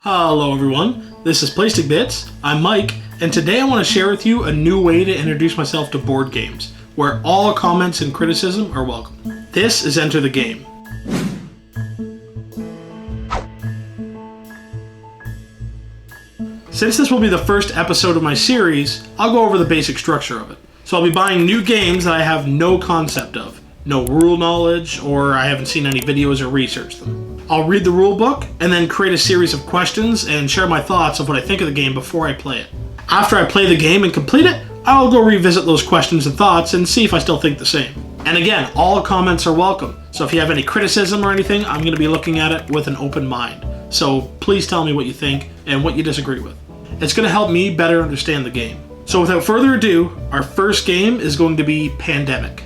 Hello everyone, this is Plastic Bits, I'm Mike, and today I want to share with you a new way to introduce myself to board games, where all comments and criticism are welcome. This is Enter the Game. Since this will be the first episode of my series, I'll go over the basic structure of it. So I'll be buying new games that I have no concept of, no rule knowledge, or I haven't seen any videos or researched them. I'll read the rule book and then create a series of questions and share my thoughts of what I think of the game before I play it. After I play the game and complete it, I'll go revisit those questions and thoughts and see if I still think the same. And again, all comments are welcome. So if you have any criticism or anything, I'm going to be looking at it with an open mind. So please tell me what you think and what you disagree with. It's going to help me better understand the game. So without further ado, our first game is going to be Pandemic.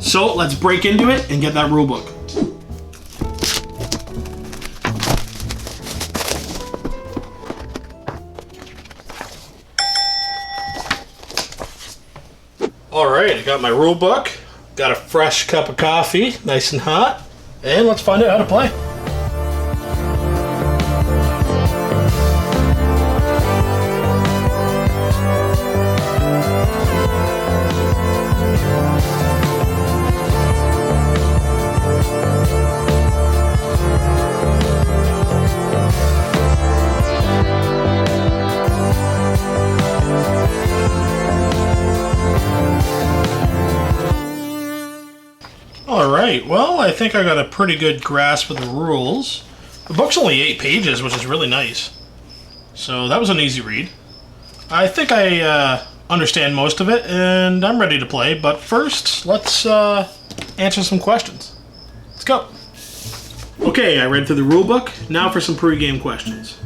So let's break into it and get that rule book. Alright, I got my rule book, got a fresh cup of coffee, nice and hot, and let's find out how to play. Alright, well, I think I got a pretty good grasp of the rules. The book's only 8 pages, which is really nice. So that was an easy read. I think I understand most of it, and I'm ready to play, but first, let's answer some questions. Let's go. Okay, I read through the rule book. Now for some pre-game questions.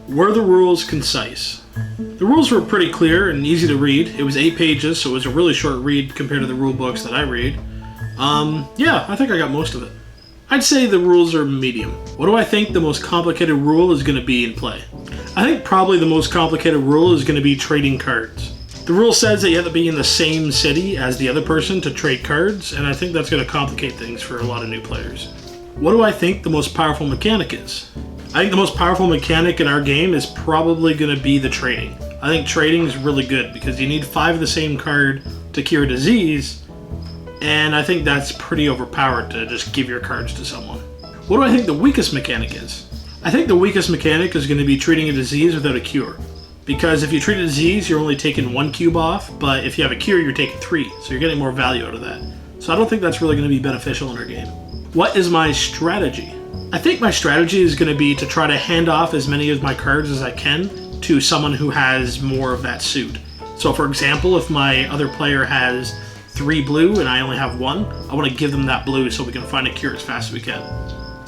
Were the rules concise? The rules were pretty clear and easy to read. It was 8 pages, so it was a really short read compared to the rule books that I read. Yeah, I think I got most of it. I'd say the rules are medium. What do I think the most complicated rule is going to be in play? I think probably the most complicated rule is going to be trading cards. The rule says that you have to be in the same city as the other person to trade cards, and I think that's going to complicate things for a lot of new players. What do I think the most powerful mechanic is? I think the most powerful mechanic in our game is probably going to be the trading. I think trading is really good because you need 5 of the same card to cure a disease, and I think that's pretty overpowered to just give your cards to someone. What do I think the weakest mechanic is? I think the weakest mechanic is going to be treating a disease without a cure. Because if you treat a disease, you're only taking 1 cube off, but if you have a cure, you're taking 3, so you're getting more value out of that. So I don't think that's really going to be beneficial in our game. What is my strategy? I think my strategy is going to be to try to hand off as many of my cards as I can to someone who has more of that suit. So for example, if my other player has 3 blue and I only have 1, I want to give them that blue so we can find a cure as fast as we can.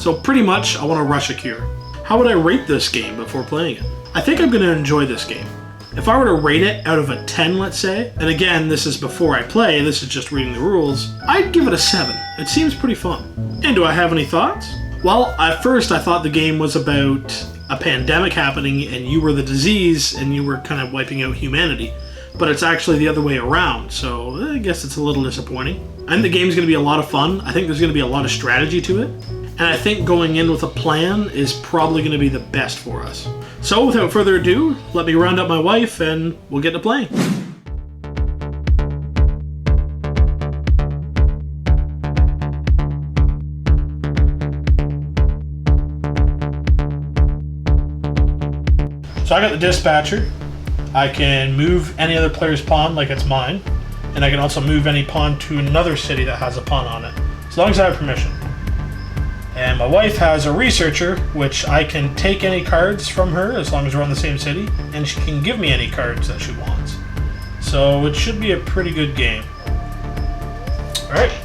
So pretty much, I want to rush a cure. How would I rate this game before playing it? I think I'm going to enjoy this game. If I were to rate it out of a 10, let's say, and again, this is before I play, this is just reading the rules, I'd give it a 7. It seems pretty fun. And do I have any thoughts? Well, at first I thought the game was about a pandemic happening and you were the disease and you were kind of wiping out humanity. But it's actually the other way around, so I guess it's a little disappointing. I think the game's going to be a lot of fun. I think there's going to be a lot of strategy to it. And I think going in with a plan is probably going to be the best for us. So without further ado, let me round up my wife and we'll get to playing. So I got the dispatcher. I can move any other player's pawn like it's mine, and I can also move any pawn to another city that has a pawn on it, as long as I have permission. And my wife has a researcher, which I can take any cards from her as long as we're on the same city, and she can give me any cards that she wants. So it should be a pretty good game. Alright.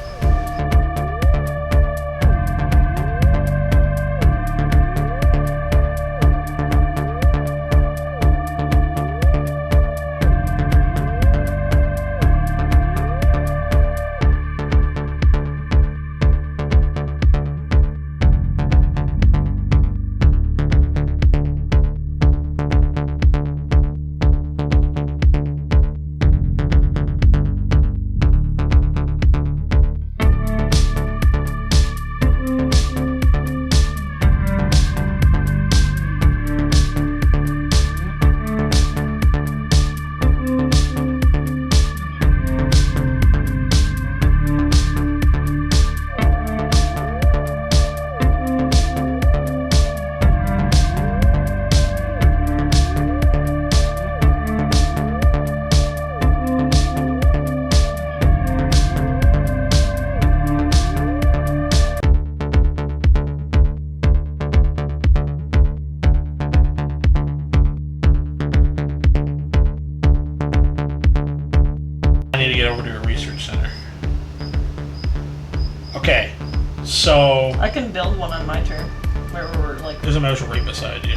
So I can build one on my turn. Where we're like. there's a mouse right beside you.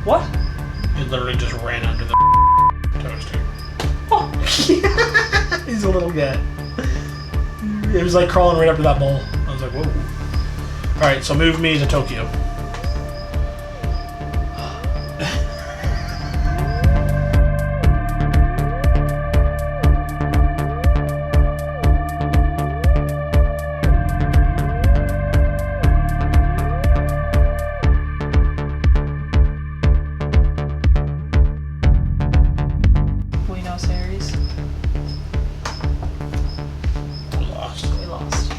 What? He literally just ran under the toaster. Oh. He's a little guy. It was like crawling right up to that bowl. I was like, whoa. Alright, so move me to Tokyo. Buenos Aires. We lost. We lost.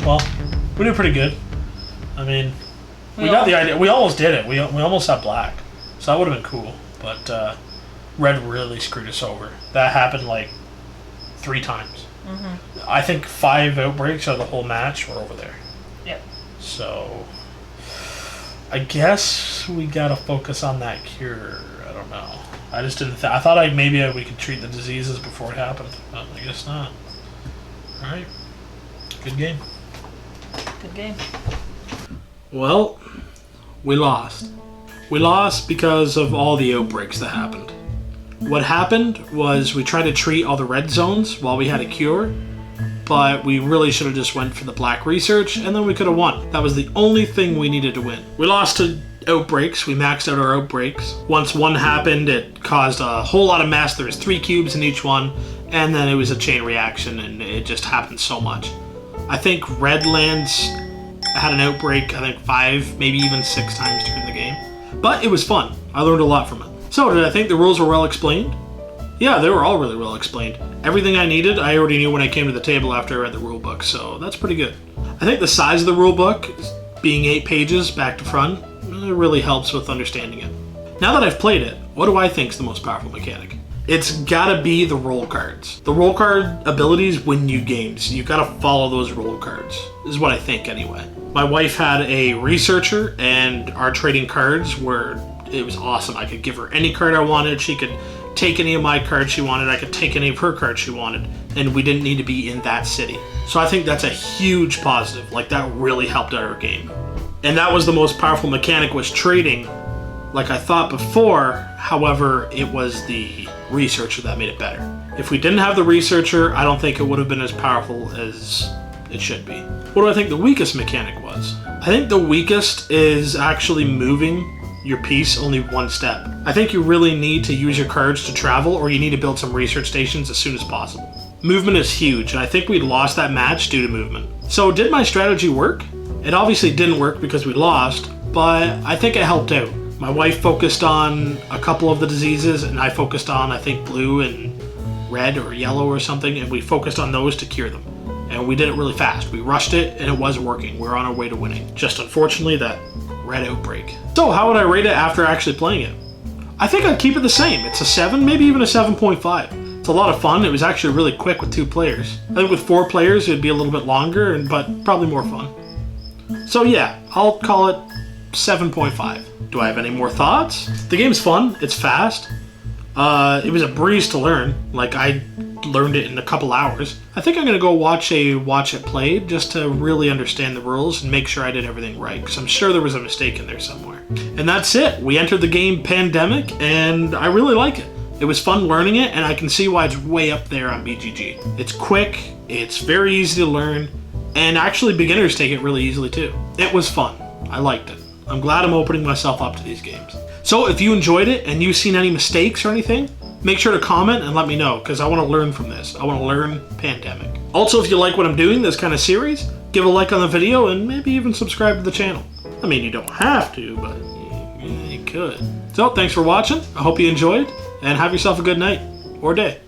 Well, we did pretty good. I mean, we got the idea. We almost did it. We almost had black. So that would have been cool. But red really screwed us over. That happened like 3 times. Mm-hmm. I think 5 outbreaks of the whole match were over there. Yep. So I guess we gotta focus on that cure. I don't know. I just didn't. I thought maybe we could treat the diseases before it happened. But I guess not. All right. Good game. Good game. Well, we lost. We lost because of all the outbreaks that happened. What happened was we tried to treat all the red zones while we had a cure, but we really should have just went for the black research, and then we could have won. That was the only thing we needed to win. We lost to outbreaks. We maxed out our outbreaks. Once one happened, it caused a whole lot of mess. There was 3 cubes in each one, and then it was a chain reaction, and it just happened so much. I think Redlands had an outbreak, I think 5, maybe even 6 times during the game. But it was fun. I learned a lot from it. So, did I think the rules were well explained? Yeah, they were all really well explained. Everything I needed, I already knew when I came to the table after I read the rule book, so that's pretty good. I think the size of the rule book, being 8 pages back to front, it really helps with understanding it. Now that I've played it, what do I think is the most powerful mechanic? It's gotta be the roll cards. The roll card abilities win you games. You gotta follow those roll cards, is what I think anyway. My wife had a researcher, and our trading cards it was awesome. I could give her any card I wanted. She could take any of my cards she wanted. I could take any of her cards she wanted, and we didn't need to be in that city. So I think that's a huge positive. Like, that really helped out our game. And that was the most powerful mechanic, was trading, like I thought before. However, it was the researcher that made it better. If we didn't have the researcher, I don't think it would have been as powerful as it should be. What do I think the weakest mechanic was? I think the weakest is actually moving your piece only 1 step. I think you really need to use your cards to travel, or you need to build some research stations as soon as possible. Movement is huge, and I think we lost that match due to movement. So did my strategy work? It obviously didn't work because we lost, but I think it helped out. My wife focused on a couple of the diseases, and I focused on, I think, blue and red or yellow or something, and we focused on those to cure them. And we did it really fast. We rushed it, and it was working. We're on our way to winning. Just unfortunately, that red outbreak. So how would I rate it after actually playing it? I think I'd keep it the same. It's a 7, maybe even a 7.5. It's a lot of fun. It was actually really quick with 2 players. I think with 4 players, it'd be a little bit longer, but probably more fun. So yeah, I'll call it 7.5. Do I have any more thoughts? The game's fun. It's fast. It was a breeze to learn. Like, I learned it in a couple hours. I think I'm gonna go watch it played just to really understand the rules and make sure I did everything right, because I'm sure there was a mistake in there somewhere. And that's it. We entered the game Pandemic, and I really like it. It was fun learning it, and I can see why it's way up there on BGG. It's quick, it's very easy to learn, and actually beginners take it really easily too. It was fun. I liked it. I'm glad I'm opening myself up to these games. So if you enjoyed it and you've seen any mistakes or anything, make sure to comment and let me know, because I want to learn from this. I want to learn Pandemic. Also, if you like what I'm doing, this kind of series, give a like on the video and maybe even subscribe to the channel. I mean, you don't have to, but you could. So, thanks for watching. I hope you enjoyed, and have yourself a good night or day.